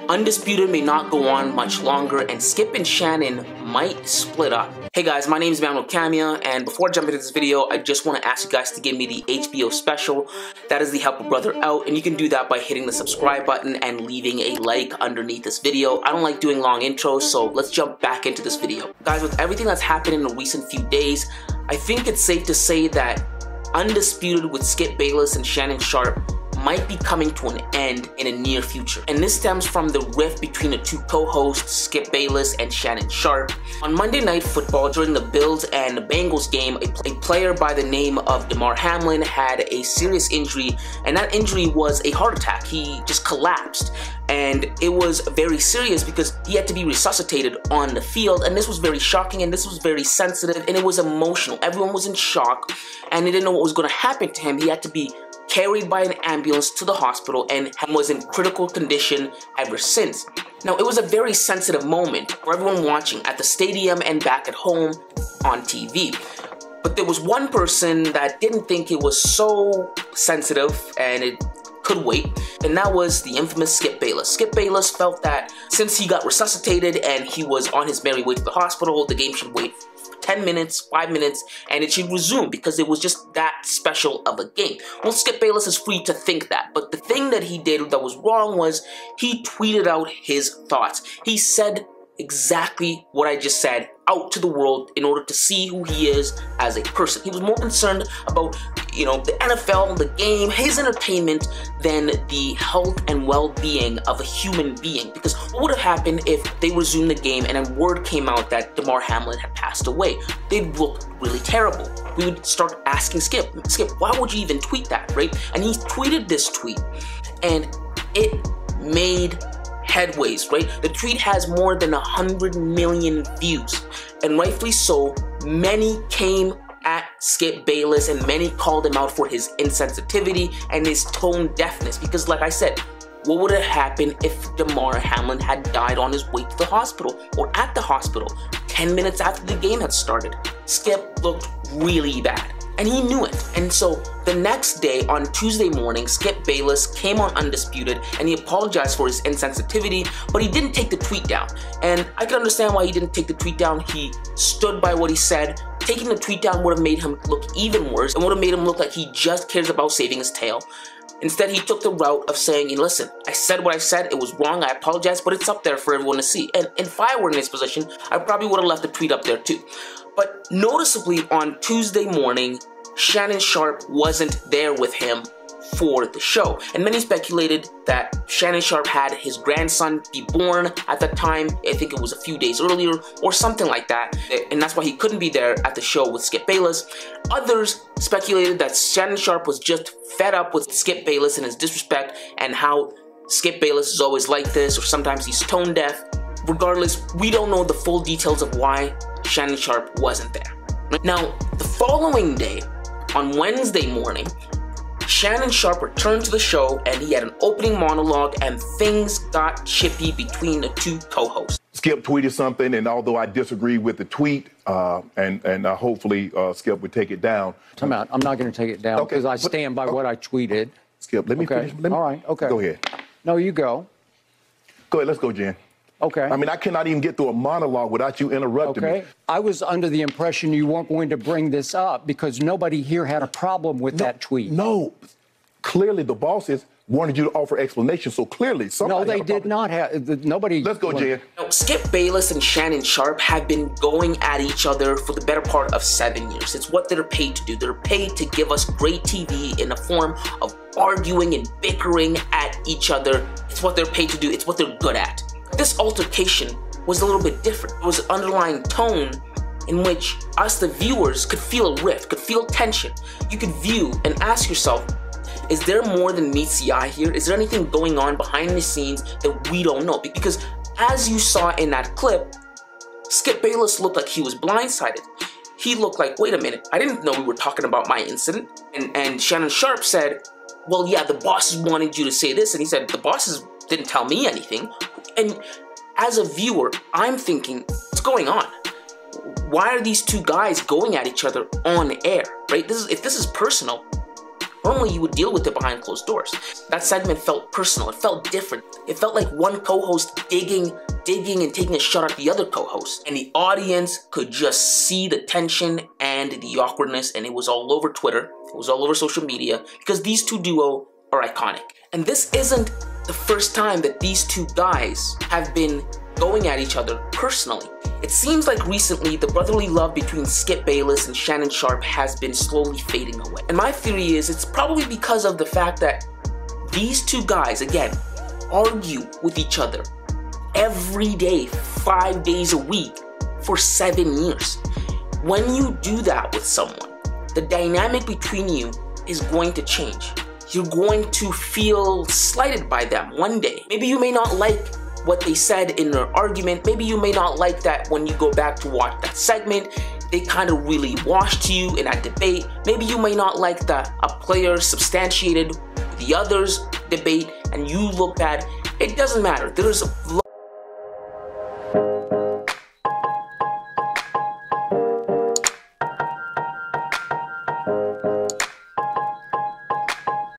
Undisputed may not go on much longer, and Skip and Shannon might split up. Hey guys, my name is Manuel Camia, and before jumping into this video, I just want to ask you guys to give me the HBO special. That is the Help a Brother Out, and you can do that by hitting the subscribe button and leaving a like underneath this video. I don't like doing long intros, so let's jump back into this video. Guys, with everything that's happened in the recent few days, I think it's safe to say that Undisputed with Skip Bayless and Shannon Sharpe might be coming to an end in a near future. And this stems from the rift between the two co-hosts, Skip Bayless and Shannon Sharpe. On Monday Night Football, during the Bills and the Bengals game, a player by the name of Damar Hamlin had a serious injury, and that injury was a heart attack. He just collapsed, and it was very serious because he had to be resuscitated on the field, and this was very shocking, and this was very sensitive, and it was emotional. Everyone was in shock, and they didn't know what was going to happen to him. He had to be carried by an ambulance to the hospital and was in critical condition ever since. Now, it was a very sensitive moment for everyone watching at the stadium and back at home on TV. But there was one person that didn't think it was so sensitive and it could wait, and that was the infamous Skip Bayless. Skip Bayless felt that since he got resuscitated and he was on his merry way to the hospital, the game should wait 10 minutes, 5 minutes, and it should resume because it was just that special of a game. Well, Skip Bayless is free to think that, but the thing that he did that was wrong was he tweeted out his thoughts. He said exactly what I just said out to the world in order to see who he is as a person. He was more concerned about, the NFL, the game, his entertainment, than the health and well-being of a human being. Because what would have happened if they resumed the game and a word came out that Damar Hamlin had passed away? They'd look really terrible. We would start asking Skip, why would you even tweet that, right? And he tweeted this tweet, and it made headways, right? The tweet has more than 100 million views, and rightfully so. Many came at Skip Bayless and many called him out for his insensitivity and his tone deafness, because like I said, what would have happened if Damar Hamlin had died on his way to the hospital or at the hospital 10 minutes after the game had started? Skip looked really bad, and he knew it. And so the next day, on Tuesday morning, Skip Bayless came on Undisputed and he apologized for his insensitivity, but he didn't take the tweet down. And I can understand why he didn't take the tweet down. He stood by what he said. Taking the tweet down would have made him look even worse and would have made him look like he just cares about saving his tail. Instead, he took the route of saying, listen, I said what I said, it was wrong, I apologize, but it's up there for everyone to see. And if I were in his position, I probably would have left the tweet up there too. But noticeably, on Tuesday morning, Shannon Sharpe wasn't there with him for the show, and many speculated that Shannon Sharpe had his grandson be born at that time. I think it was a few days earlier or something like that, and that's why he couldn't be there at the show with Skip Bayless. Others speculated that Shannon Sharpe was just fed up with Skip Bayless and his disrespect, and how Skip Bayless is always like this, or sometimes he's tone deaf. Regardless, we don't know the full details of why Shannon Sharpe wasn't there. Now, the following day, on Wednesday morning, Shannon Sharpe returned to the show and he had an opening monologue, and things got chippy between the two co-hosts. Skip tweeted something, and although I disagree with the tweet, and hopefully Skip would take it down. Time out. I'm not going to take it down because I stand by what I tweeted. Skip, let me finish. All right, okay. Go ahead. No, you go. Go ahead, let's go, Jen. Okay. I mean, I cannot even get through a monologue without you interrupting me. I was under the impression you weren't going to bring this up because nobody here had a problem with that tweet. No. Clearly, the bosses wanted you to offer explanations, so clearly somebody. No, they did not have. Nobody. Let's go, Jen. Now, Skip Bayless and Shannon Sharpe have been going at each other for the better part of 7 years. It's what they're paid to do. They're paid to give us great TV in the form of arguing and bickering at each other. It's what they're paid to do. It's what they're good at. This altercation was a little bit different. It was an underlying tone in which us, the viewers, could feel a rift, could feel tension. You could view and ask yourself, is there more than meets the eye here? Is there anything going on behind the scenes that we don't know? Because as you saw in that clip, Skip Bayless looked like he was blindsided. He looked like, wait a minute, I didn't know we were talking about my incident. And Shannon Sharpe said, well, yeah, the bosses wanted you to say this. And he said, the bosses didn't tell me anything. And as a viewer, I'm thinking, what's going on? Why are these two guys going at each other on air, right? If this is personal, Normally you would deal with it behind closed doors. That segment felt personal, it felt different. It felt like one co-host digging and taking a shot at the other co-host. And the audience could just see the tension and the awkwardness, and it was all over Twitter, it was all over social media, because these two duo are iconic. And this isn't the first time that these two guys have been going at each other personally. It seems like recently the brotherly love between Skip Bayless and Shannon Sharpe has been slowly fading away. And my theory is it's probably because of the fact that these two guys, again, argue with each other every day, 5 days a week for 7 years. When you do that with someone, the dynamic between you is going to change. You're going to feel slighted by them one day. Maybe you may not like what they said in their argument. Maybe you may not like that when you go back to watch that segment, they kind of really washed you in that debate. Maybe you may not like that a player substantiated the other's debate and you look bad. It doesn't matter. There's a